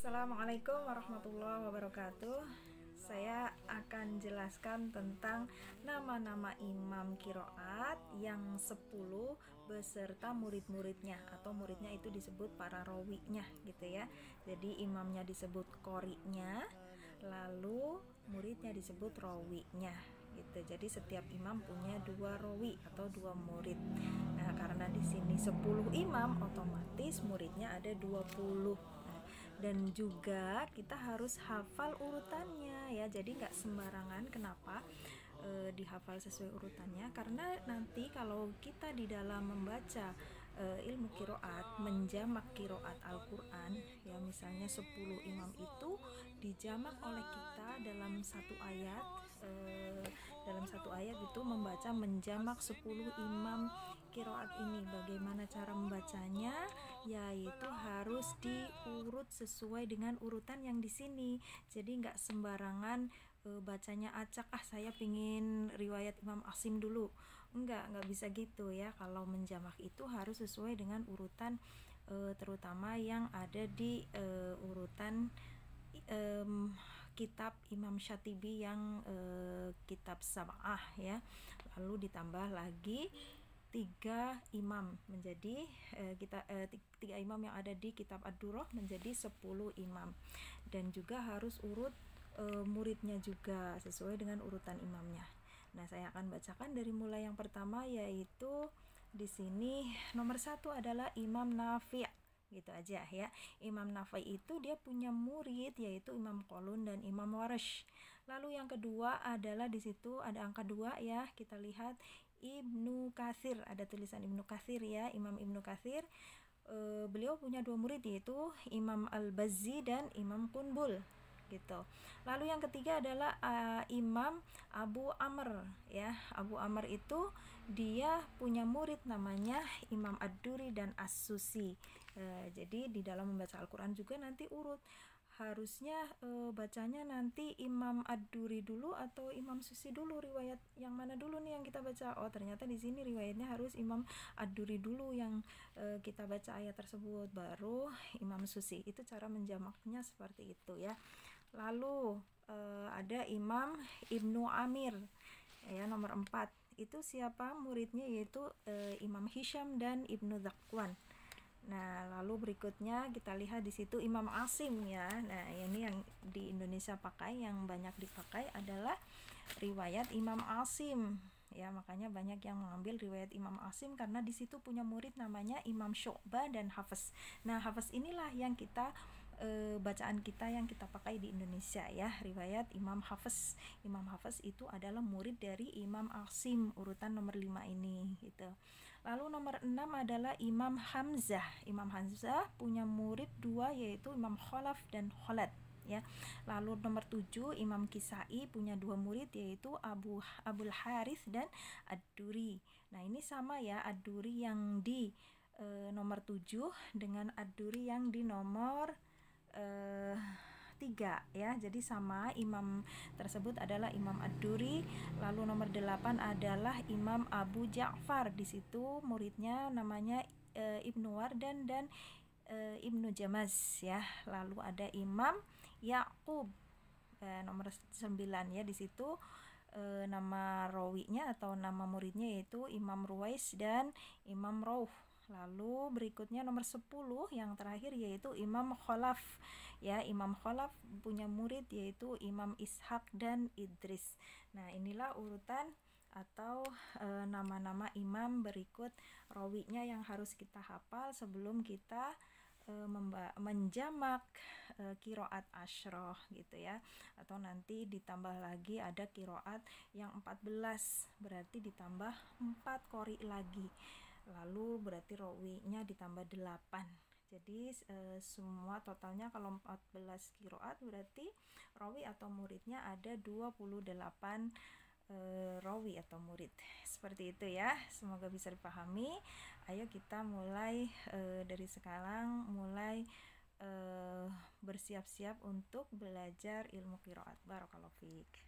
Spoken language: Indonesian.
Assalamualaikum warahmatullahi wabarakatuh. Saya akan jelaskan tentang nama-nama imam kiroat yang 10 beserta murid-muridnya, atau muridnya itu disebut para rawinya gitu ya. Jadi imamnya disebut qori'nya, lalu muridnya disebut rawinya gitu. Jadi setiap imam punya 2 rawi atau 2 murid. Nah, karena di sini 10 imam, otomatis muridnya ada 20. Dan juga kita harus hafal urutannya ya, jadi nggak sembarangan. Kenapa dihafal sesuai urutannya? Karena nanti kalau kita di dalam membaca ilmu kiroat, menjamak kiroat Al-Quran ya, misalnya 10 imam itu dijamak oleh kita dalam satu ayat, itu membaca menjamak 10 imam kiroat ini. Bagaimana cara membacanya? Yaitu harus diurut sesuai dengan urutan yang di sini. Jadi nggak sembarangan bacanya acak, saya pingin riwayat Imam Asim dulu. Nggak bisa gitu ya. Kalau menjamak itu harus sesuai dengan urutan, terutama yang ada di urutan kitab Imam Syatibi yang kitab Sab'ah ya. Lalu ditambah lagi 3 imam menjadi tiga imam yang ada di kitab Ad-Durrah menjadi 10 imam. Dan juga harus urut muridnya juga sesuai dengan urutan imamnya. Nah, saya akan bacakan dari mulai yang pertama, yaitu di sini nomor 1 adalah Imam Nafi', gitu aja ya. Imam Nafi' itu dia punya murid yaitu Imam Qalun dan Imam Warash. Lalu yang kedua adalah di situ ada angka 2 ya, kita lihat Ibnu Katsir, ada tulisan Ibnu Katsir ya, Imam Ibnu Katsir. Beliau punya 2 murid yaitu Imam Al-Bazzi dan Imam Qunbul gitu. Lalu yang ketiga adalah Imam Abu Amr ya. Abu Amr itu dia punya murid namanya Imam Ad-Duri dan As-Susi. Jadi di dalam membaca Al-Quran juga nanti urut, harusnya bacanya nanti Imam Ad-Duri dulu atau Imam Susi dulu, riwayat yang mana dulu nih yang kita baca. Oh, ternyata di sini riwayatnya harus Imam Ad-Duri dulu yang kita baca ayat tersebut, baru Imam Susi. Itu cara menjamaknya seperti itu ya. Lalu ada Imam Ibnu Amir ya, nomor 4. Itu siapa muridnya? Yaitu Imam Hisham dan Ibnu Zakwan. Nah, lalu berikutnya kita lihat di situ Imam Asim ya. Nah, ini yang di Indonesia pakai, yang banyak dipakai adalah riwayat Imam Asim. Ya, makanya banyak yang mengambil riwayat Imam Asim karena di situ punya murid namanya Imam Syu'bah dan Hafs. Nah, Hafs inilah yang kita bacaan kita yang kita pakai di Indonesia ya, riwayat Imam Hafs. Imam Hafs itu adalah murid dari Imam Asim, urutan nomor 5 ini gitu. Lalu nomor 6 adalah Imam Hamzah. Imam Hamzah punya murid 2 yaitu Imam Khalaf dan Khalad ya. Lalu nomor 7 Imam Kisai punya 2 murid yaitu Abul Harith dan Ad-Duri. Nah, ini sama ya, Ad-Duri yang di nomor 7 dengan Ad-Duri yang di nomor 3 ya. Jadi sama, imam tersebut adalah Imam Ad-Duri. Lalu nomor 8 adalah Imam Abu Ja'far. Di situ muridnya namanya Ibnu Wardan dan Ibnu Jamaz ya. Lalu ada Imam Ya'qub nomor 9 ya. Di situ nama rawinya atau nama muridnya yaitu Imam Ruwais dan Imam Rauh. Lalu berikutnya nomor 10 yang terakhir yaitu Imam Khalaf ya. Imam Khalaf punya murid yaitu Imam Ishaq dan Idris. Nah, inilah urutan atau nama-nama imam berikut rawinya yang harus kita hafal sebelum kita menjamak kiroat asyroh gitu ya. Atau nanti ditambah lagi ada kiroat yang 14, berarti ditambah 4 qori lagi. Lalu berarti rawinya ditambah 8. Jadi semua totalnya kalau 14 kiroat berarti rawi atau muridnya ada 28 rawi atau murid. Seperti itu ya. Semoga bisa dipahami. Ayo kita mulai dari sekarang mulai bersiap-siap untuk belajar ilmu qiraat. Barakallahu fiik.